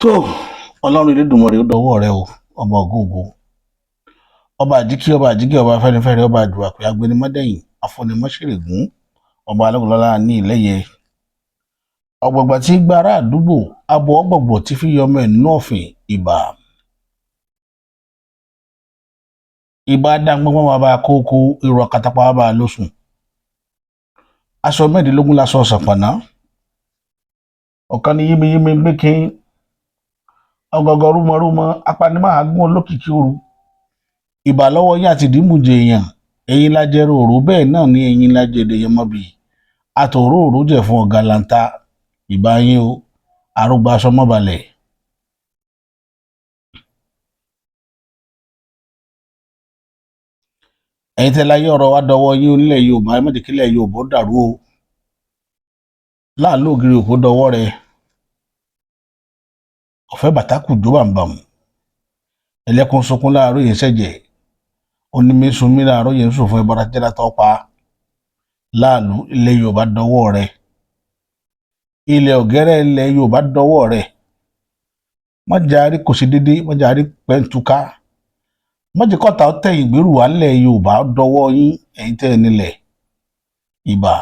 tó ọlọ́run Elédùmarè ó dọwọ́ rẹ o ọba ògóògó ọba àjíkí ọba àjíkí ọba afẹ́nifẹ́re ọba àdùàpẹ agbẹnimọ́dẹ̀yìn afọnimọ́ṣẹ̀rẹ̀gún ọba alógunlọ́lá ní ìlẹ́yẹ ọ̀gbọ̀gbà tí gba ará àdúgbò abo ọ̀gbọ̀gbọ̀ tí fi yọmọ ẹ̀ nínú ọ̀fìn ìbà dáńgbọ́n bàbá kókó èrò àkàtàpá bàbá lóṣùn aṣọ mẹ́ẹ̀ẹ́dínlógún láṣọ ṣàpàná ọ̀kan ní yímiyími gbẹ́kẹ́ ọgọgọ rúmọrúmọ apanimọ̀hágún olókìkí òru ìbà lọ́wọ́ yín àti ìdìmújẹ èèyàn ẹ̀yin lájẹrò òru bẹ́ẹ̀ náà ní ẹ̀yin lájẹdẹ yẹmọbì àtòrò òru jẹ fún ọ̀gá lanta ìbà yín o àrùgbà aṣọ mọ́balẹ̀. ẹ̀yin tẹ́ láyé ọ̀rọ̀ wa dọwọ́ yín onílẹ̀ Yorùbá ẹ má jẹ́ kílẹ̀ Yorùbá ó dàrú o láàlú ògiri òkú dọwọ́ rẹ̀ ọ̀fẹ́ bàtàkù jó bàǹbàmù ẹlẹ́kùn sunkún láàárọ̀ yẹn ṣẹ̀jẹ̀ onímẹ̀sùnmí láàárọ̀ yẹn sùn fún ẹbọra jẹ́dá tó pa láàlú ilẹ̀ Yorùbá dọwọ́ rẹ̀ ilẹ̀ ọ̀gẹ́rẹ́ ilẹ̀ Yorùbá dọwọ́ rẹ̀ mọ́jàrí kò sí dédé mọ́jàrí pẹ́ǹtùká mọ́jìkọ́ta tẹ̀yìn gbèrú wà nílẹ̀ Yorùbá dọwọ́ yín ẹ̀yin tẹ́ ẹ nílẹ̀ ìbà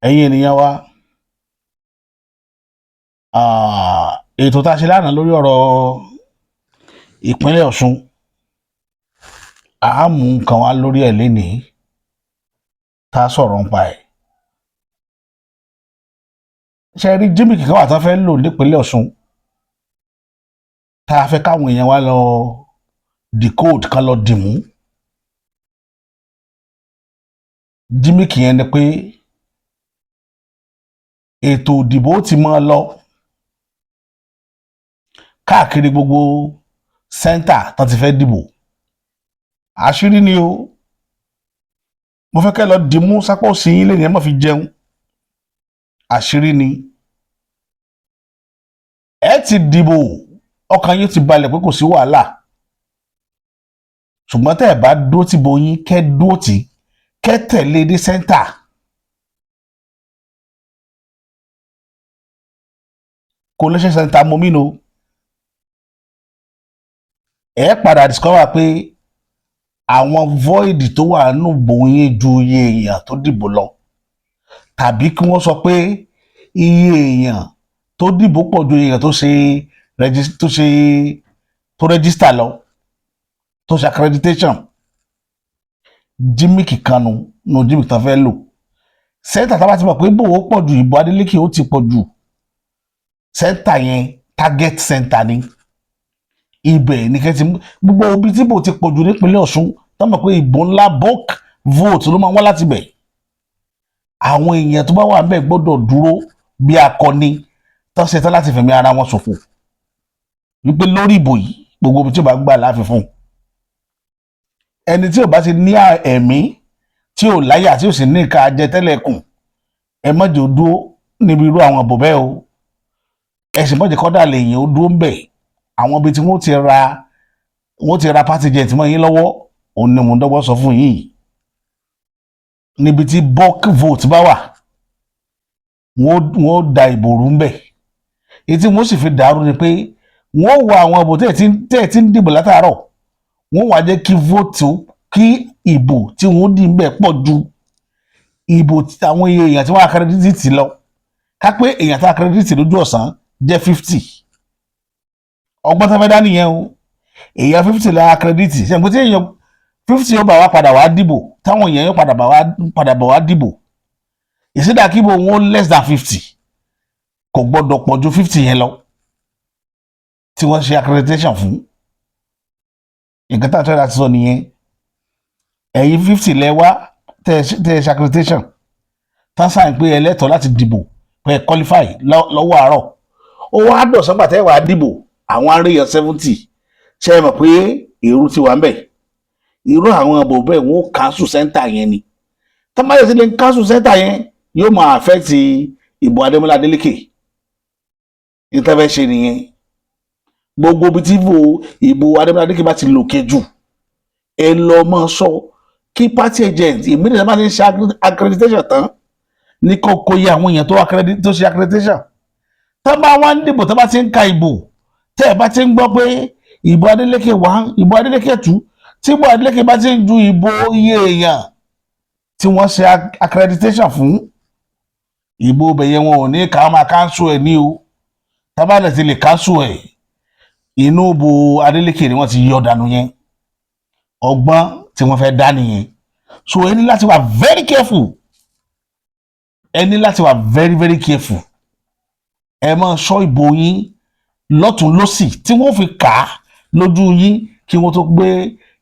ẹ̀yin ènìyàn wa. Ètò tá a ṣe lánàá lórí ọ̀rọ̀ ìpínlẹ̀ Ọ̀ṣun a mú nǹkan wá lórí ẹ̀ lénìí tá a sọ̀rọ̀ nípa ẹ̀. ṣe rí jímìkì kan wà tán fẹ́ lò nípínlẹ̀ Ọ̀ṣun tá a fẹ́ káwọn èèyàn wá lọ decode kan lọ dìmú. jímìkì yẹn ni pé ètò ìdìbò ti máa lọ káàkiri gbogbo sẹ́ńtà tó ti fẹ́ dìbò àṣírí ni o mo fẹ́ kẹ́ lọ dìmú sápò sí yín lẹ́yìn ẹ má fi jẹun àṣírí ni ẹ ti dìbò ọkàn yín ti balẹ̀ pé kò sí wàhálà ṣùgbọ́n tẹ́ ẹ bá dúró tì bò yín kẹ́ dúró tì kẹ́ tẹ̀lé dé sẹ́ńtà kò lè ṣe sẹ́ńtà mọ́mínú ẹ padà discover pé àwọn void tó wà nínú bòyìn ju iye èèyàn tó dìbò lọ tàbí kí wọ́n sọ pé iye èèyàn tó dìbò pọ̀ ju èèyàn tó register lọ tó ṣe accreditation jímìkì kanu nù jímìkì tán fẹ́ lò sẹ́ńtà tá a bá ti mọ̀ pé bòwó pọ̀ ju ìbò Adeleke ó ti pọ̀ jù sẹ́ńtà yẹn target center ni ibẹ̀ ní kẹ́tì gbogbo ibi tí ìbò ti pọ̀ jù nípínlẹ̀ Ọ̀ṣun tó mọ̀ pé ìbò ńlá bulk vote ló máa wá láti bẹ̀ àwọn èèyàn tó bá wà níbẹ̀ gbọ́dọ̀ dúró bí akọni tó ṣetán láti fẹ̀mí ara wọn ṣòfò wípé lórí ìbò yìí gbogbo ibi tí ò bá gbà láàfin fún ẹni tí ò bá ti ní ẹ̀mí tí ò láyà tí ò sì ní ìka jẹ tẹ́lẹ̀kùn ẹ má jẹ́ ó dúró níbi irú àwọn ìbò bẹ́ẹ̀ o ẹ sì má jẹ́ kọ́dà lèyìn ó dúró ń bẹ̀ àwọn ibi tí wọ́n ti ra party jet mọ́ yín lọ́wọ́ òun ni mò ń dọ́gbọ́n sọ fún yín níbi tí bulk vote bá wà wọ́n da ìbò rú ń bẹ̀ èyí tí wọ́n sì fi dàrú ni pé wọ́n wọ àwọn ìbò tẹ́ẹ̀ tí ń dìbò látàárọ̀ wọ́n wá jẹ́ kí ìbò tí wọ́n dì ń bẹ̀ pọ̀ ju ìbò àwọn èèyàn tí wọ́n accredit lọ ká pé èèyàn tí wọ́n accredit lójú ọ̀sán jẹ́ 50 ọgbọ́n tó fẹ́ dá nìyẹn o èèyàn 50 la accredit ṣe pé tí èèyàn 50 yóò bá wá padà wá dìbò táwọn èèyàn yóò padà bá wá dìbò ìsídà kíbo wọn less than 50 kò gbọ́dọ̀ pọ̀ ju 50 yẹn lọ tí wọ́n ṣe accreditation fún nǹkan tá a tọ́ láti sọ nìyẹn ẹ̀yin 50 lẹ wá tẹ́ ẹ ṣe accreditation tán sáyìn pé ẹlẹ́tọ̀ọ́ láti dìbò pé ẹ qualify lọ́wọ́ àárọ̀ ó wá dọ̀sán gbàtẹ́ wàá dìbò àwọn aréyàn 70 ṣe é mọ̀ pé èrú ti wà ń bẹ̀ irú àwọn ọbọ bẹ́ẹ̀ wọ́n cancel center yẹn ni tọ́mọ́lẹ̀ sí lè cancel center yẹn yóò máa affect ìbò Adémọ́lá Adélékè ìtẹ́fẹ́ ṣe nìyẹn gbogbo ibi tí ìbò Adémọ́lá Adélékè bá ti lòkè jù ẹ lọ mọ́ sọ kí party agent ìmílẹ̀ bá ti ṣe accreditation tán ní kò yẹ àwọn èèyàn tó ṣe accreditation tó bá wá ń dìbò tó bá ti ń ka ìbò tẹ́ ẹ bá ti ń gbọ́ pé ìbò Adeleke 1 ìbò Adeleke 2 tí ìbò Adeleke bá ti ń ju ìbò iye èèyàn tí wọ́n ṣe accreditation fún ìbò bẹ̀yẹ wọn ò ní ká máa káńsù ẹ̀ ní o tábàlẹ̀ ti lè káńsù ẹ̀ inú ìbò Adeleke ni wọ́n ti yọ dànù yẹn ọgbọ́n tí wọ́n fẹ́ dá nìyẹn so ẹ ní láti wà very careful ẹ ní láti wà very very careful ẹ máa ṣọ́ ìbò yín lọ́tún lọ́sì tí wọ́n fi kà á lójú yín kí wọ́n tó gbé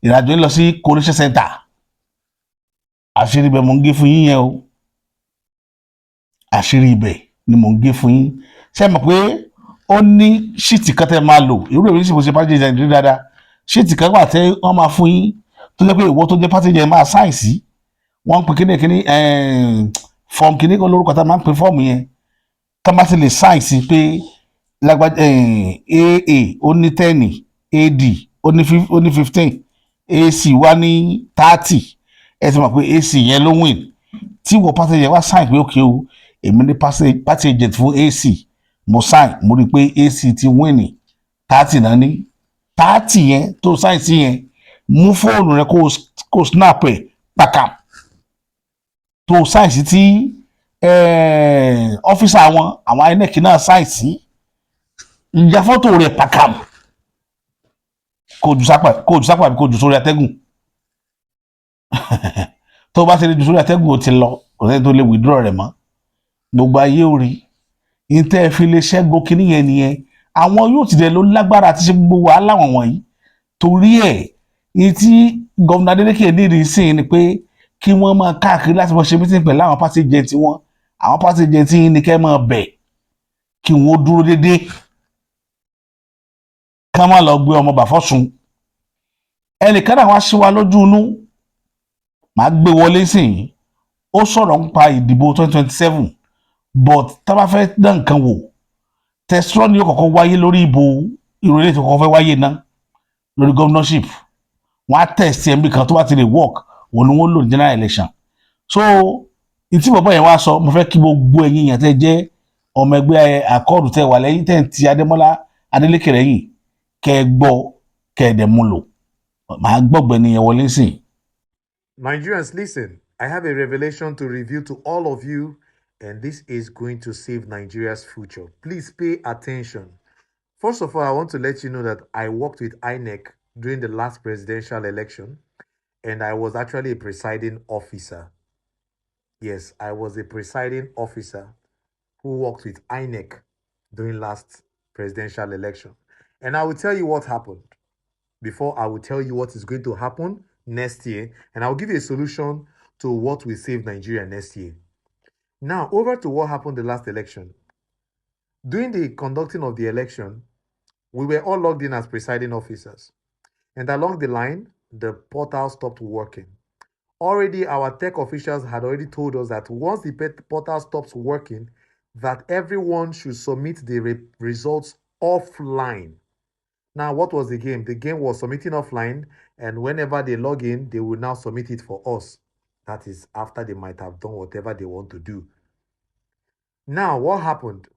ìrìnàjò yín lọ sí collation center àṣírí ibẹ̀ mò ń gé fún yín yẹn o àṣírí ibẹ̀ ni mò ń gé fún yín ṣé ẹ mọ̀ pé ó ní ṣíìtì kan tẹ́ máa lò irú èmi sì mo ṣe pàṣẹ ìjẹun dáadáa ṣíìtì kan wà tẹ́ wọ́n máa fún yín tó jẹ́ pé ìwọ tó jẹ́ pàṣẹ ìjẹun máa sáyẹ̀nsì wọ́n ń pè kíní fọ́ọ̀mù kíní kan lórúkọ tá a máa ń pè fọ́ọ̀mù yẹn ká má ti lè sáyẹ̀nsì pé lágbájá aa ó ní 10 ad ó ní 15 ac wá ní 30 ẹ ti mọ̀ pé ac yẹn ló win tí wọ́n pàṣẹ yẹn wá sáyẹ̀nsì pé òkè o èmi ní pàṣẹ agent fún ac mo sign mo rí i pé ac ti win 30 náà ní 30 yẹn tó sáyẹ̀nsì yẹn mú fóònù rẹ kó snap ẹ̀ pàkàm tó sáyẹ̀nsì tí ọ́fíìsà àwọn INEC náà sáyẹ̀nsì ìjà fọ́tò rẹ̀ pàkàm kò jù sápà àbí kò jù sórí atẹ́gùn tó bá ti lè jù sórí atẹ́gùn ó ti lọ kò sẹ́ni tó lè withdraw rẹ̀ mọ́ gbogbo ayé ò rí ìtẹ́ fi lè ṣẹ́gun kínní yẹn nìyẹn àwọn yóò ti dẹ̀ ló lágbára àti ṣe gbogbo wàhálà wọ̀nyí torí ẹ̀ ní tí gómìnà Adeleke nídìí sí ni pé kí wọ́n máa káàkiri láti máa ṣe mítìn pẹ̀lú àwọn pàṣẹ jẹntì wọn àwọn pàṣẹ jẹntì yìí ni kẹ́ máa bẹ̀ kí wọ́n dúró déédéé ká má lọ gbé ọmọ bàfọ́sùn ẹnìkan náà wá sí wa lójú inú màá gbé wọlé sí i ó sọ̀rọ̀ nípa ìdìbò 2027 but tá a bá fẹ́ dá nǹkan wò tẹ̀sán ni yóò kọ́kọ́ wáyé lórí ìbò ìròyìn tó kọ́kọ́ fẹ́ wáyé ná lórí governorship wọ́n á tẹ̀sí ẹ̀mí kan tó bá ti lè work òun ni wọ́n lò ní general election so ìtí bàbá yẹn wá sọ mo fẹ́ kí gbogbo ẹ̀yin yẹn tẹ́ jẹ́ ọmọ ẹgbẹ́ àkọọdù tẹ́ wà lẹ́yìn tẹ́ ń ti Adémọ́lá Adélékè lẹ́yìn kẹ́ ẹ gbọ́ kẹ́ ẹ dẹ̀ mú lò màá gbọ́gbẹ́ nìyẹn wọlé sí i. Nigerians, listen, I have a revelation to reveal to all of you, and this is going to save Nigeria's future. Please pay attention. First of all, I want to let you know that I worked with INEC during the last presidential election, and I was actually a presiding officer. Yes, I was a presiding officer who worked with INEC during last presidential election. And I will tell you what happened before I will tell you what is going to happen next year, and I'll give you a solution to what will save Nigeria next year. Now, over to what happened the last election. During the conducting of the election, we were all logged in as presiding officers. And along the line, the portal stopped working. Already, our tech officials had already told us that once the portal stops working, that everyone should submit the results offline. Now, what was the game? The game was submitting offline, and whenever they log in, they will now submit it for us. That is after they might have done whatever they want to do. Now, what happened?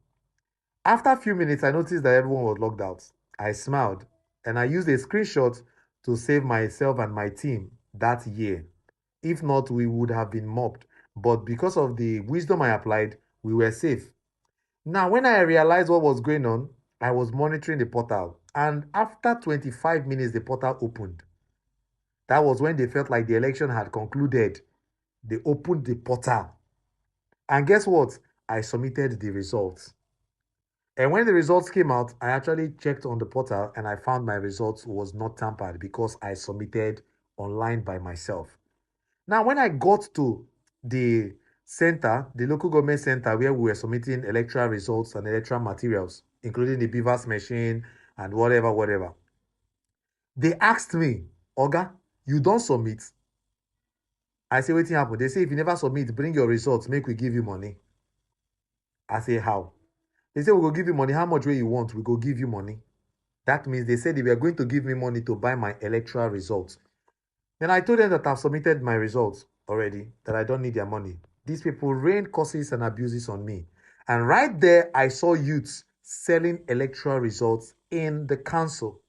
After a few minutes, I noticed that everyone was logged out. I smiled, and I used a screenshot to save myself and my team that year. If not, we would have been mobbed. But because of the wisdom I applied, we were safe. Now, when I realized what was going on, I was monitoring the portal. And after 25 minutes, the portal opened. That was when they felt like the election had concluded. They opened the portal. And guess what? I submitted the results. And when the results came out, I actually checked on the portal and I found my results was not tampered because I submitted online by myself. Now, when I got to the center, the local government center where we were submitting electoral results and electoral materials, including the BVAS machine and whatever, they asked me, Oga, you don't submit. I say, wetin happen? They say, if you never submit, bring your results, make we give you money. I say, how? They say, we go give you money. How much way you want? We go give you money. That means they said they were going to give me money to buy my electoral results. Then I told them that I've submitted my results already, that I don't need their money. These people rained curses and abuses on me. And right there, I saw youths selling electoral results in the council.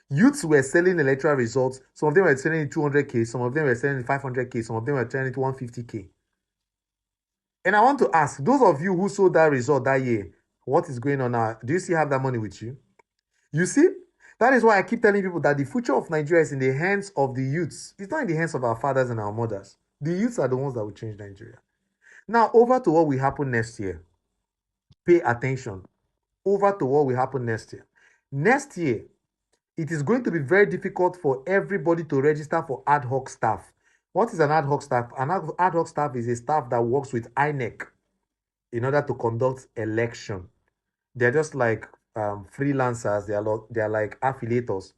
Youths were selling electoral results. Some of them were selling it 200K, some of them were selling it 500K, some of them were selling it 150K. And I want to ask, those of you who sold that result that year, what is going on now? Do you still have that money with you? You see, that is why I keep telling people that the future of Nigeria is in the hands of the youths. It's not in the hands of our fathers and our mothers. The youths are the ones that will change Nigeria. Now, over to what will happen next year. Pay attention. Over to what will happen next year. Next year, it is going to be very difficult for everybody to register for ad hoc staff. What is an ad hoc staff? An ad hoc staff is a staff that works with INEC in order to conduct election. They're just like freelancers. They are like affiliators.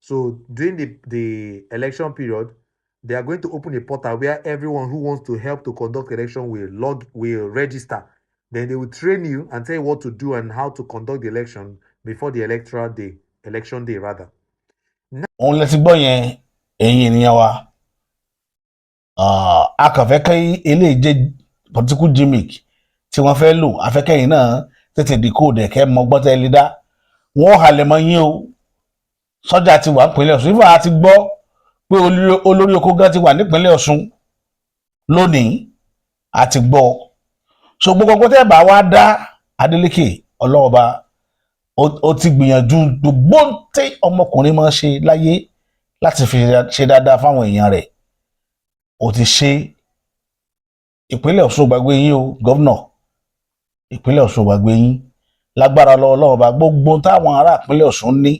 So during the election period, they are going to open a portal where everyone who wants to help to conduct election will register. Then they will train you and tell you what to do and how to conduct the election before the election day rather. òun lẹ ti gbọ́ yẹn ẹ̀yin ènìyàn wa a kàn fẹ́ kí eléyìí jẹ́ political gimmick tí wọ́n fẹ́ lò afẹ́kẹ́yìn náà tètè decode ẹ̀kẹ́ mọ gbọ́tẹ́ lé dá wọ́n halẹ̀ mọ́ yín o sọ́jà ti wà nípínlẹ̀ Ọ̀ṣun ìfọ̀ àti gbọ́ pé olórí oko gan ti wà nípínlẹ̀ Ọ̀ṣun lónìí àti gbọ́ so gbogbo tẹ́ bá wá dá Adeleke ọlọ́ọ̀ba ó ti gbìyànjú gbogbo tí ọmọkùnrin máa ṣe láyé láti fi ṣe dáadáa fáwọn èèyàn rẹ̀ ó ti ṣe. Ìpínlẹ̀ Ọ̀ṣun gbàgbé yín o gọ́vnà ìpínlẹ̀ Ọ̀ṣun gbàgbé yín lágbára ọlọ́ọ̀ba gbogbo táwọn ará ìpínlẹ̀ Ọ̀ṣun ní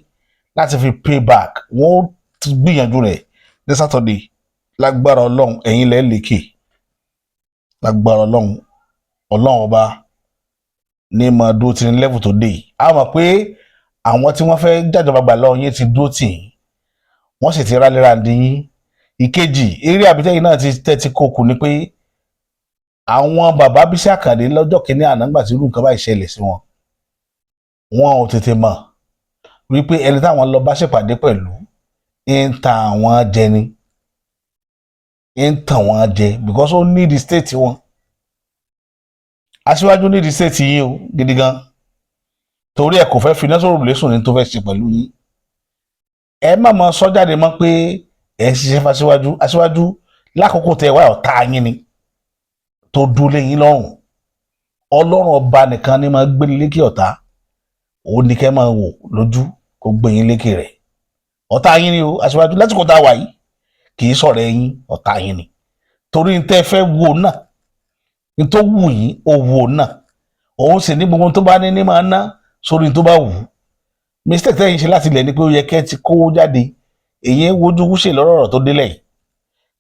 láti fi pay back wọ́n ti gbìyànjú rẹ̀ ní Saturday lágbára Ọlọ́run ẹ̀yin lẹ́ lékè lágbára Ọlọ́run ọba ní máa dúró tí ní level tó dé yìí a mọ̀ pé àwọn tí wọ́n fẹ́ jàjọba gbà lọ́wọ́ yín ti dúró tì yín wọ́n sì ti rálẹ́ra dì yín. Ìkejì eré àbítẹ́yìn náà ti tẹ́tí kókù ni pé àwọn bàbá Bísí Àkàndé lọ́jọ́ kìíní àná nígbà tí irú nǹkan bá ìṣẹ̀lẹ̀ sí wọn ò tètè mọ̀ wípé ẹni táwọn lọ bá ṣèpàdé pẹ̀lú ń ta àwọn jẹ ni ń tàn wọ́n jẹ because ó ní the state wọn aṣíwájú ní the state yín o gidi gan torí ẹ kò fẹ́ fi náà sọ̀rọ̀ lẹ́sùn ní tó fẹ́ ṣe pẹ̀lú yín ẹ má mọ sọ jáde mọ́ pé ẹ ṣiṣẹ́ fáṣíwájú aṣíwájú lákòókò tẹ wá ọ̀tá yín ni tó dúró lẹ́yìn lọ́rùn Ọlọ́run ọba nìkan ni máa gbé lékè ọ̀tá òun ní kẹ́ máa wò lójú kó gbé yín lékè rẹ̀ ọ̀tá yín ni o aṣíwájú lásìkò tá a wà yìí kì í sọ̀rọ̀ ẹ̀yin ọ̀tá yín ni torí ní tẹ́ fẹ́ wò náà ní tó wù yín ó wò náà òun sì ní gbogbo tó bá ní máa ná sórí tó bá wù mistake tẹ́yìn ṣe láti ilẹ̀ ni pé ó yẹ kẹ́ ti kówó jáde èyí wojú wúṣe lọ́rọ̀ tó délẹ̀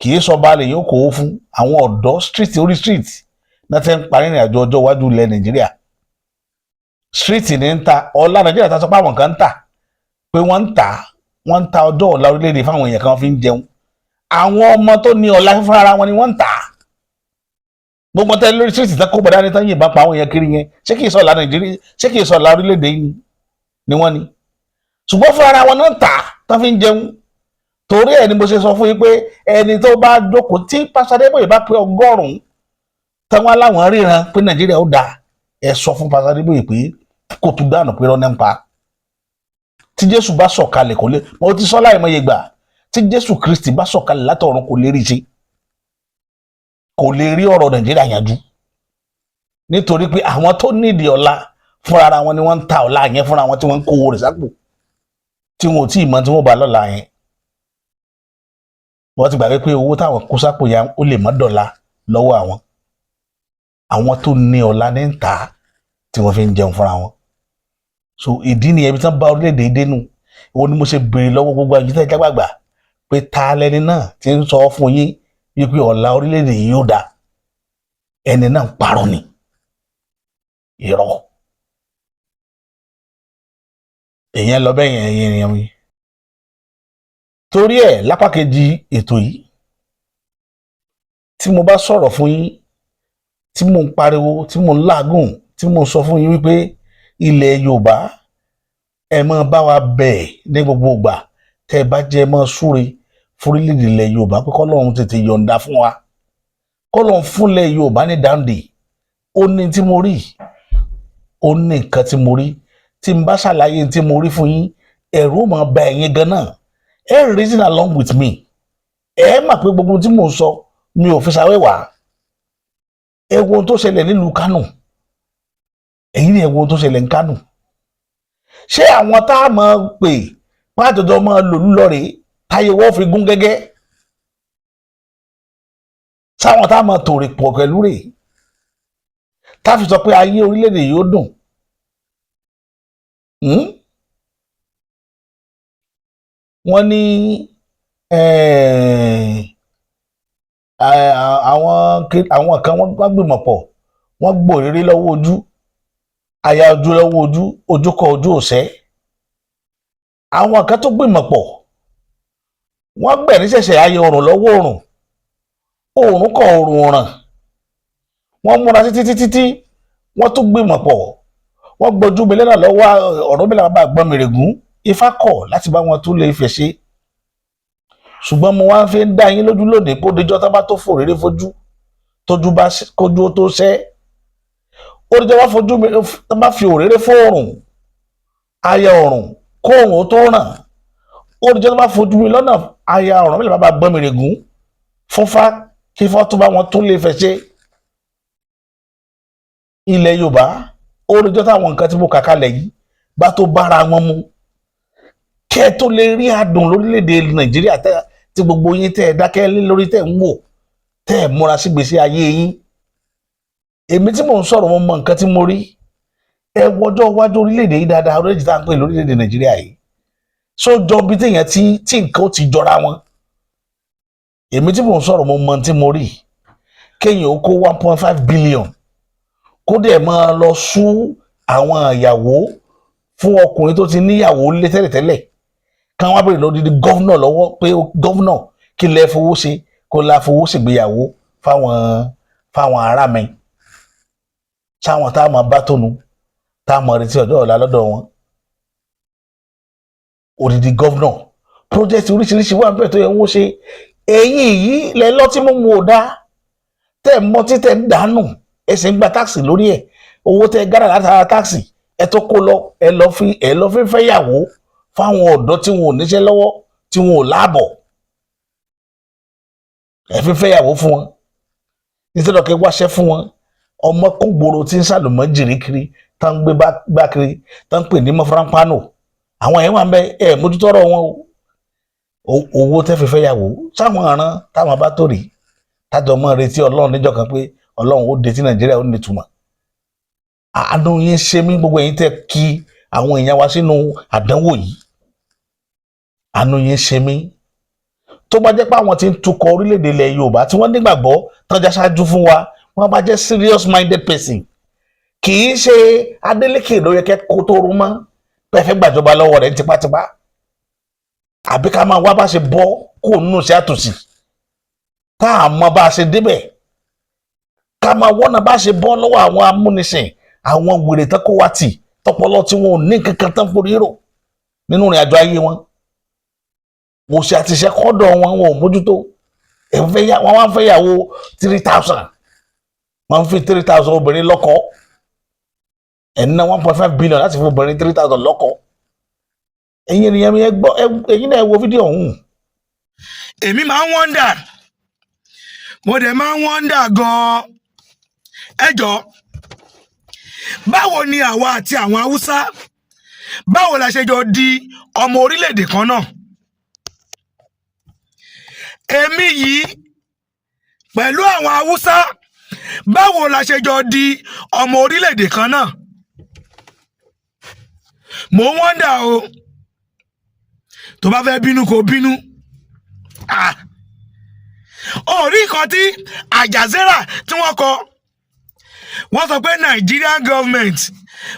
kì í sọ balẹ̀ yóò kówó fún àwọn ọ̀dọ́ street orí street náà tẹ́ ń parí ìrìn àjò ọjọ́ iwájú ilẹ̀ Nàìjíríà street ní ń ta ọlá Nàìjíríà tá a sọ pé àwọn kan ń tà pé wọ́n ń ta ọjọ́ ọ̀la orílẹ̀-èdè fáwọn èèyàn kan fi ń jẹun àwọn ọmọ tó ní ọlá fúnra ara wọn ni wọ́n ń tà gbogbo tẹ́ lórí street tán kó bọ̀dá ní tán yìnbọn pa àwọn èèyàn kiri yẹn ṣé kì í sọ ọ̀la Nàìjíríà ṣé kì í sọ ọ̀la orílẹ̀-èdè yìí ni wọ́n ni ṣùgbọ́n fúnra ara wọn náà ń tà tán fi ń jẹun torí ẹ̀ ni mo ṣe sọ fún yín pé ẹni tó bá jókòó tí Pásítọ̀ Adébóyè bá pé 100 táwọn aláwọn ríran pé Nàìjíríà ó dáa ẹ sọ fún Pásítọ̀ Adébóyè pé kò tún dànù pé rọ́nà ń pa tí Jésù bá sọ̀kalẹ̀ kò lè mo ti sọ láì mọye gbà tí Jésù Kristi bá sọ̀kalẹ̀ látọ̀run kò lè rí ṣe kò lè rí ọ̀rọ̀ Nàìjíríà yanjú nítorí pé àwọn tó nídìí ọlá fúnra ara wọn ni wọ́n ń ta ọlá yẹn fúnra wọn tí wọ́n ń kó owó rẹ̀ sápò tí wọn ò tí ì mọ tí wọ́n bá lọ́la yẹn wọ́n ti gbàgbé pé owó táwọn kó sápò yẹn ó lè mọ́ dọ̀la lọ́wọ́ àwọn tó ní ọlá ní ń ta tí wọ́n fi ń jẹun fúnra wọn so ìdí nìyẹn bí tán bá orílẹ̀-èdè dénú òun ni mo ṣe béèrè lọ́wọ́ gbogbo àjùtẹ́ ìjágbàgbà pé ta lẹni náà ti ń sọ fún yín wípé ọ̀la orílẹ̀-èdè yìí yóò dáa ẹni náà ń parọ́ ni irọ́ èèyàn lọ bẹ́ẹ̀ yẹn èèyàn mi torí ẹ̀ lápá kejì ètò yìí tí mo bá sọ̀rọ̀ fún yín tí mo ń pariwo tí mo ń làágùn tí mo sọ fún yín wípé ilẹ̀ Yorùbá ẹ máa bá wa bẹ̀ ní gbogbo ìgbà tẹ́ ẹ bá jẹ́ máa súre fúrílẹ̀-èdè ilẹ̀ Yorùbá pé kọ́lọ́run tètè yọ̀ǹda fún wa kọ́lọ́run fúnlẹ̀ Yorùbá ní dáńdè ó ní tí mo rí ó ní nǹkan tí mo rí tí n bá ṣàlàyé tí mo rí fún yín ẹ̀rù máa bà ẹ̀yin gan náà ẹ reason along with me ẹ mà pé gbogbo tí mò ń sọ mi ò fi ṣàwẹ́wà ẹ wo ohun tó ṣẹlẹ̀ nílùú Kánò ẹ̀yin ni ẹ wo ohun tó ṣẹlẹ̀ ní Kánò ṣé àwọn tá a máa pè pàtọ́jọ́ máa lòlú lọ́rẹ̀ẹ́ táyé wọ́n fi gún gẹ́gẹ́ sáwọn tá a máa tòrè pọ̀ pẹ̀lú rẹ̀ tá a fi sọ pé ayé orílẹ̀-èdè yóò dùn wọ́n ní àwọn kan wọ́n gbìmọ̀ pọ̀ wọ́n gbòrírí lọ́wọ́ ojú aya ojú lọ́wọ́ ojú ojú kọ ojú òṣẹ́ àwọn kan tó gbìmọ̀ pọ̀ wọ́n gbẹ̀rí ṣẹ̀ṣẹ̀ ayé ọrùn lọ́wọ́ òrùn kọ òrùn ràn wọ́n múra títí wọ́n tún gbìmọ̀ pọ̀ wọ́n gbójú mi lẹ́nà lọ́wọ́ Ọ̀rúnmìlà bàbá àgbọn mèrègún Ifá kọ̀ láti bá wọn tún lè fẹ̀ ṣe ṣùgbọ́n mo wá fi ń dá yín lójú lónìí kó dijọ́ tá bá tó fòrèrè fojú tójú bá kójú tó ṣẹ́ ó dijọ́ bá fojú mi tá bá fi òrèrè fóòrùn aya ọ̀rùn kóòrùn tó ràn ó dijọ́ tá bá fojú mi lọ́nà aya Ọ̀rúnmìlà bàbá àgbọn mèrègún fúnfá kí fọ́ tó bá wọn tún lè fẹ̀ ṣe ilẹ̀ Yorùbá ó dijọ́ táwọn nǹkan tí mo kà kalẹ̀ yìí bá tó bára wọn mu kẹ́ ẹ tó lè rí adùn lórílẹ̀‐èdè Nàìjíríà tí gbogbo yín tẹ́ ẹ dákẹ́ lé lórí tẹ́ ẹ ń wò tẹ́ ẹ múra sí gbèsè ayé yín èmi tí mò ń sọ̀rọ̀ mo mọ nǹkan tí mo rí ẹ wọjọ́ iwájú orílẹ̀‐èdè yìí dáadáa orílẹ̀‐èdè tá à ń pè lórílẹ̀‐èdè Nàìjíríà yìí sójọ bí téèyàn tí nǹkan ó ti jọra wọn èmi tí mò ń sọ̀rọ̀ mo mọ tí mo rí kéèyàn ó kó 1.5 billion kó dẹ̀ máa lọ sú àwọn ìyàwó fún ọkùnrin tó ti níyàwó lé tẹ́lẹ̀tẹ́lẹ̀ káwọn wá bèrè lódìdí gọ́vnà lọ́wọ́ pé gọ́vnà kí lẹ fowó ṣe kó la fowó ṣègbéyàwó fáwọn ará mi sáwọn tá a máa bá tónu tá a máa retí ọjọ́ ọ̀la lọ́dọ̀ wọn òdìdí gọ́vnà pírójẹ́tì oríṣiríṣi wà níbẹ̀ tó yẹ wọ́n ṣe ẹ̀yìn yìí lẹ lọ́tí mú mu ò dá tẹ̀ mọ́ títẹ̀ ń dànù ẹ sì ń gba táàsì lórí ẹ̀ owó tẹ gádà látara táàsì ẹ tó kó lọ ẹ lọ fi fẹ́yàwó fáwọn ọ̀dọ́ tí wọn ò níṣẹ́ lọ́wọ́ tí wọn ò láàbọ̀ ẹ fi fẹ́yàwó fún wọn nítorí ọ̀kẹ́ wáṣẹ́ fún wọn ọmọ kóngboro tí ń sàlùmọ́ jìrì kiri tá ń gbé bá kiri tá ń pè ní mọ́fúránpánò àwọn yẹn wà ń bẹ ẹ mójútọ́rọ̀ wọn o owó tẹ́ fi fẹ́yàwó sáwọn àrán táwọn bá tó rí tájọ mọ́ retí Ọlọ́run níjọ́ kan pé Ọlọ́run ó de tí Nàìjíríà ó ní ìtumọ̀ àánú yín ṣe mí gbogbo ẹ̀yin tẹ́ kí àwọn èèyàn wá sínú àdánwò yìí àánú yín ṣe mí tó bá jẹ́ pé àwọn tí ń tukọ̀ orílẹ̀-èdè ilẹ̀ Yorùbá tí wọ́n nígbàgbọ́ tọ́já ṣáájú fún wa wọ́n bá jẹ́ serious minded person kì í ṣe Adeleke ló yẹ kẹ́ kó tó rú mọ́ pé fẹ́ gbàjọba lọ́wọ́ rẹ̀ tipátipá àbí ká máa wá bá ṣe bọ́ kó nínú iṣẹ́ àtòsí tá a mọ bá a ṣe débẹ̀ ká máa wọ́nà bá ṣe bọ́ lọ́wọ́ àwọn amúnisìn àwọn wèrè tán kó wá tì tọpọlọ tí wọn ò ní kankan tán forí rò nínú ìrìn àjò ayé wọn mo ṣe àtiṣe kọ́dọ̀ wọn ò mójútó wọn wá ń fẹ́ yàwó 3,000 wọn fi 3,000 obìnrin lọ́kọ ẹ̀ná 1.5 billion láti fi obìnrin 3,000 lọ́kọ ẹ̀yin ènìyàn mi ẹ̀yin náà wo fídíò ọ̀hún. èmi máa ń wọ́ndà mo dẹ̀ máa ń wọ́ndà gan-an ẹ jọ báwo ni àwa àti àwọn Haúsá báwo la ṣe jọ di ọmọ orílẹ̀-èdè kan náà èmi yìí pẹ̀lú àwọn Haúsá báwo la ṣe jọ di ọmọ orílẹ̀-èdè kan náà mò ń wọ́ndà o tó bá fẹ́ bínú kó bínú orí kan tí Al-Jazeera tí wọ́n kọ wọ́n sọ pé Nigerian government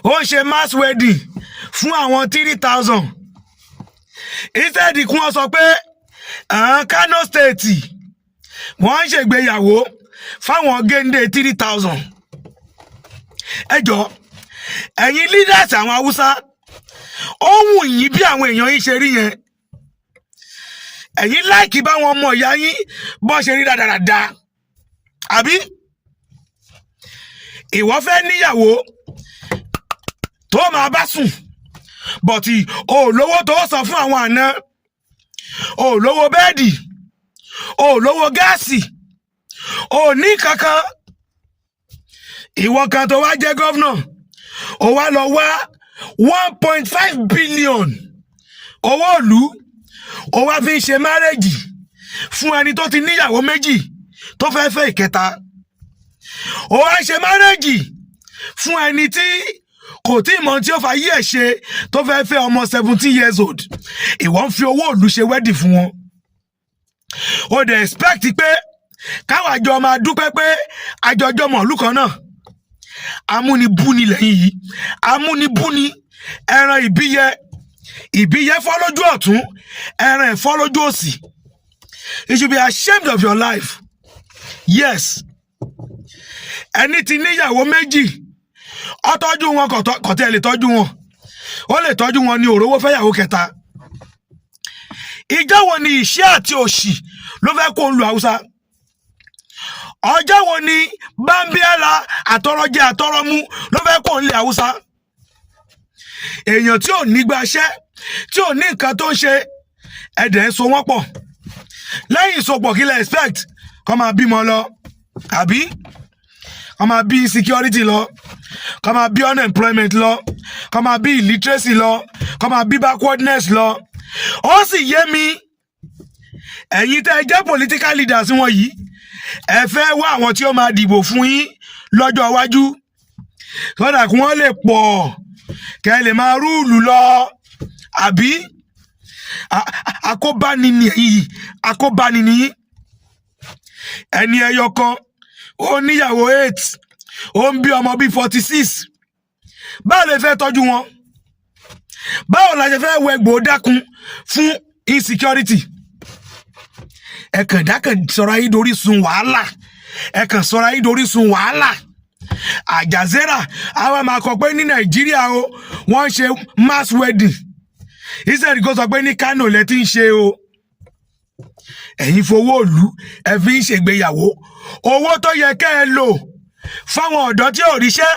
ó ń ṣe mass wedding fún àwọn 3,000 instead kí wọ́n sọ pé Kano State wọ́n ń ṣègbéyàwó fáwọn géńdé 3,000 ẹ jọ ẹ̀yin leaders àwọn Haúsá ó wù yín bí àwọn èèyàn yín ṣe rí yẹn ẹ̀yin láìkí báwọn ọmọ ìyá yín bọ́ ṣe rí dáadáa àbí ìwọ fẹ́ níyàwó tó máa bá sùn bọ̀tì ò lówó tó sọ fún àwọn àna, ò lówó bẹ́ẹ̀dì, ò lówó gáàsì, ò ní kankan. Ìwọ kan tó wá jẹ́ gọ́vnà, ó wá lọ wá 1.5 billion owó ìlú, ó wá fi ń ṣe márẹ́jì fún ẹni tó ti níyàwó méjì tó fẹ́ fẹ́ ìkẹta. Ó wá ṣe márẹ́jì fún ẹni tí kò tí mọ̀ tí ó fa yí ẹ̀ ṣe tó fẹ́ fẹ́ ọmọ 17 years old. Ìwọ ń fi owó ìlú ṣe wedding fún wọn. Ó dẹ̀ expect pé káwọn àjọ máa dúpẹ́ pé àjọjọ́ mọ̀lú kan náà. Amúnibúni lẹ́yìn yìí, amúnibúni. Ẹran ìbíyẹ fọ́ lójú ọ̀tún, ẹran ẹ̀fọ́ lójú òsì. You should be ashamed of your life. Yes. Ẹni tí níyàwó méjì, ó tọ́jú wọn kò tẹ́ lè tọ́jú wọn. Ó lè tọ́jú wọn ní òrówó fẹ́yàwó kẹta. Ìjọ́ wo ni ìṣẹ́ àti òṣì ló fẹ́ kó ń lu Haúsá? Ọjọ́ wo ni bámbíẹ́là àtọrọjẹ àtọrọmú ló fẹ́ kó ń lé Haúsá? Èèyàn tí ò ní gbaṣẹ́, tí ò ní nǹkan tó ń ṣe, ẹ̀dẹ̀ ń so wọ́n pọ̀. Lẹ́yìn ìsopọ̀ kí lẹ expect? Kó máa bímọ lọ, àbí? Kó máa bí insecurity lọ, kó máa bí unemployment lọ, kó máa bí illiteracy lọ, kó máa bí backwardness lọ. Ó sì yé mi, ẹ̀yin tẹ́ ẹ jẹ́ political leaders wọn yìí, ẹ fẹ́ wá àwọn tí ó máa dìbò fún yín lọ́jọ́ iwájú, sọ́dà kí wọ́n lè pọ̀, kẹ́ lè máa rúùlù lọ, àbí? Akóbáni ni èyí, akóbáni ni yín. Ẹni ẹyọ kan, ó níyàwó 8, ó ń bí ọmọ bí 46. Báwo lè fẹ́ tọ́jú wọn? Báwo la ṣe fẹ́ wẹ gbòó dákun fún insecurity? Ẹ kàn dákàn sọ̀rọ̀ ayé dorí sun wàhálà. Ẹ kàn sọ̀rọ̀ ayé dorí sun wàhálà. Àjàzẹ́rà àwọn máa kọ pé ní Nàìjíríà o, wọ́n ń ṣe mass wedding. Ìṣẹ́ni kò sọ pé ní Kánò lẹ ti ń ṣe o. Ẹ̀yin fowó ìlú ẹ fi ń ṣègbéyàwó. Owó tó yẹ kẹ́ ẹ lò fáwọn ọ̀dọ́ tí ò ríṣẹ́,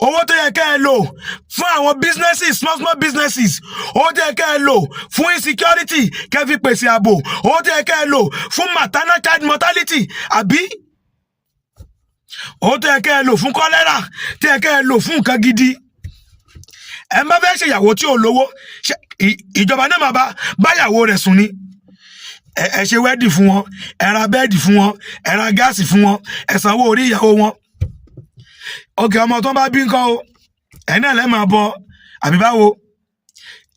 owó tó yẹ kẹ́ ẹ lò fún àwọn businesses, small businesses, owó tó yẹ kẹ́ ẹ lò fún insecurity kẹ́ fi pèsè ààbò, owó tó yẹ kẹ́ ẹ lò fún maternal child mortality, àbí? Owó tó yẹ kẹ́ ẹ lò fún kọ́lẹ́rà, tó yẹ kẹ́ ẹ lò fún nǹkan gidi. Ẹ má fẹ́ ṣèyàwó tí ò lówó, ìjọba náà máa báyàwó rẹ̀ sùn ni. Ẹ ṣe wẹ́dì fún wọn, ẹ ra bẹ́ẹ̀dì fún wọn, ẹ ra gáàsì fún wọn, ẹ sanwó orí ìyàwó wọn. Òkè ọmọ tó ń bá bí nǹkan o, ẹ náà lẹ́ máa bọ, àbí báwo?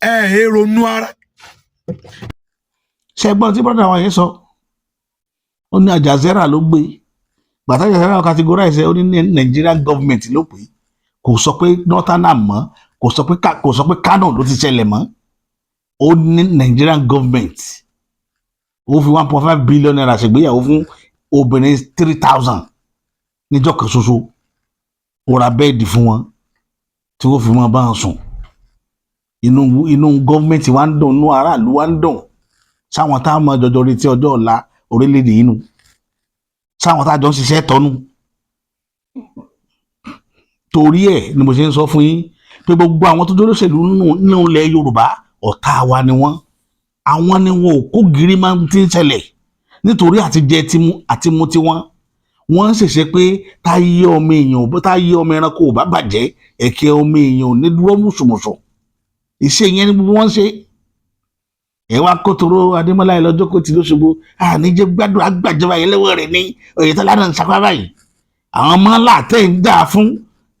Ẹ ronú ara. Ṣẹ́gbọ́n tí brọ́dà wa yẹn sọ, ó ní Àjàzẹ́rà ló gbé. Bàtà Àjàzẹ́rà categorize ó ní Nigerian government ló pè. Kò sọ pé Northern mọ́, kò sọ pé Kano ló ti ṣẹlẹ̀ mọ́. Ó ní Nigerian government. Ó fi 1.5 billion naira ṣègbéyàwó fún obìnrin 3,000 níjọ́ kan ṣoṣo. Ó ra bẹ́ẹ̀dì fún wọn tí wọ́n fi mọ́ bá wọn sùn. Inú gọ́ọ̀mẹ̀ntì wa ń dùn, inú aráàlú wa ń dùn. Sáwọn tá a mọ jọjọ retí ọjọ́ ọ̀la orílẹ̀-èdè yìí nù. Sáwọn tá a jọ ń ṣiṣẹ́ tọ́nu. Torí ẹ̀ ni mo ṣe ń sọ fún yín pé gbogbo àwọn tó jẹ́ olóṣèlú nínú ilẹ̀ Yorùbá ọ̀tá wa ni wọ́n. Àwọn ni wọn ò kó gírí máa ti ń ṣẹlẹ̀ nítorí àti jẹ àti mu ti wọn. Wọ́n ń ṣèṣe pé táyé ọmọ ẹranko ò bá bàjẹ́, ẹ̀kẹ́ ọmọ èèyàn ò ní dúró mùsùmùsù. Ìṣe yẹn ni gbogbo wọn ṣe. Ẹ wá kótóró Adémọ́lá ẹ lọ́jọ́ kó ti lóṣogbo, àníjẹ́ gbádùn àgbàjọba yẹn lọ́wọ́ rẹ̀ ní Oyètọ́lá náà ń sapá báyìí. Àwọn ọmọ ńlá tẹ̀ ń dà fún,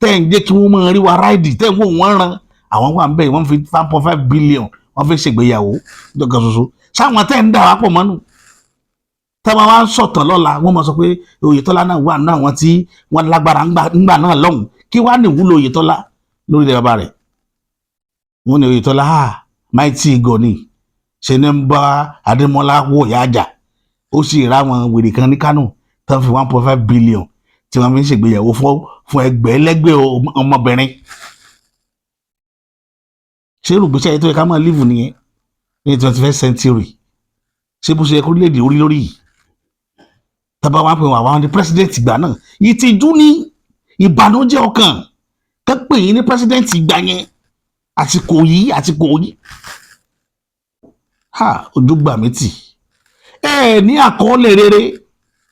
tẹ̀ ń jẹ́ kí wọ́n máa rí wa ráìdì, tẹ̀ ń wò wọ́n ran. Àwọn wà ń bẹ̀ wọ́n fi 1.5 billion wọ́n fi ṣègbéyàwó lọ́kàn ṣoṣo. Sáwọn tẹ̀ ń dà wá pọ̀ mọ́nù. Tẹ́wọ́n wá ń sọ̀tàn lọ́la, wọ́n máa sọ pé Oyètọ́lá náà wà náà wọ́n tí wọ́n lágbára ńgbà náà lọ́hùn. Kí wá ní ìwúlò Oyètọ́lá lórí ilẹ̀ bàbá rẹ̀? Wọ́n ní Oyètọ́lá mighty God ni. Ṣe ní ń bá Adémọ́lá wò yá àjà. Ó sì ra àwọn wèrè kan ní Kánò tó fi 1.5 billion tí wọ́n fi ń ṣègbéyàwó fún ẹgbẹ̀lẹ́gbẹ̀ ọmọbìnrin. Ṣé irúgbésẹ̀ yẹn tó yẹ ká máa live nìyẹn ní 21st century? Ṣé bó ṣe yẹ kó léde orí lórí yìí? Tàbá wá pé àwọn the president ìgbà náà ìtìjú ní ìbànújẹ́ ọkàn kán pè yín ní president ìgbà yẹn àsìkò yìí ojú gbà mí tì ẹ ní àkọọ́lẹ̀ rere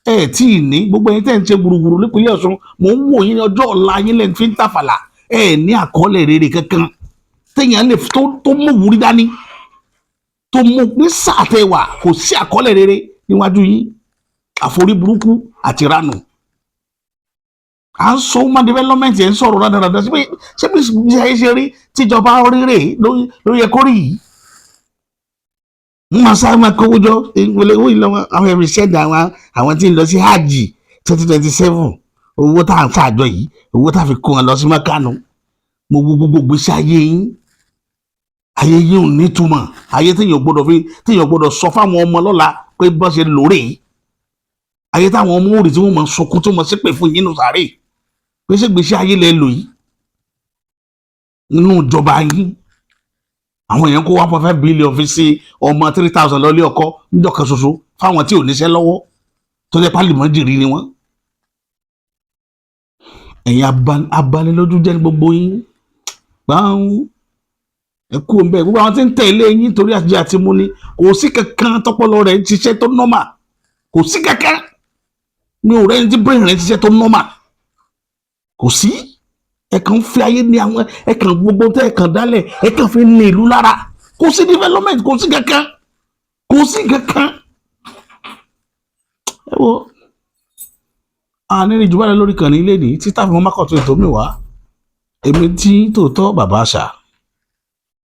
ẹ tí ì ní gbogbo ẹ̀yin tẹ́ ń ṣe gbùrùgbùrù nípínlẹ̀ Ọ̀ṣun mò ń wò yín ní ọjọ́ ọ̀la yín lẹ́nu fi ń tàfàlà ẹ ní àkọọ́lẹ̀ rere kankan téèyàn lè tó mú wúrí dání tó mú ní sáà tẹ́ wà kò sí àkọọ́lẹ̀ rere níwájú yín àforí burúkú àti ìranù à ń sọ human development ẹ̀ ń sọ̀rọ̀ rádaràdà ṣé bí ṣe ṣe rí tíjọba rírè ló yẹ kó rí yìí máa sáré máa kówó jọ ìpínlẹ̀ owó ìlọ́wọ́ àwọn ẹ̀mí ṣẹ́dá àwọn tí ń lọ sí hajj 2027 owó tá à ń ṣàjọ yìí owó tá a fi kó wọn lọ sí mọ́kànù mo gbogbo gbèsè ayé yín ò nítumọ̀ ayé téèyàn gbọ́dọ̀ sọ fáwọn ọmọ lọ́la pé bọ́ ṣe lóore ayé táwọn ọmọ òrì tí wọ́n máa sunkún tó máa ṣépè fún yín nù sáré pé ṣé gbèsè ayé lẹ lò yìí nínú ìjọba yín àwọn èèyàn kó 1.5 billion fi sí ọmọ 3,000 lọ́lé ọkọ níjọ́ kan ṣoṣo fáwọn tí ò níṣẹ́ lọ́wọ́ tó jẹ́ pálímọ́jìrì ni wọ́n. ẹ̀yin abanilójú jẹ́ gbogbo yín gbáhùn ẹ kú ń bẹ gbogbo àwọn tí ń tẹ̀lé yín torí àtijọ́ àti mú ni kò sí kankan tọpọlọ rẹ̀ ń ṣiṣẹ́ tó nọ́mà kò sí kankan mi ò rẹ́ni tí brain rẹ̀ ń ṣiṣẹ́ tó nọ́mà kò sí. ẹ̀kan fi ayé ní àwọn ẹ̀kan gbogbo tẹ́ ẹ̀kan dálẹ̀ ẹ̀kan fi ní ìlú lára kò sí development kò sí kankan ẹ wo àníri jù bá lẹ lórí kan ní ilé ní títà fún mọ́kàtún ètò mi wá èmi tí tòótọ́ bàbá àṣà.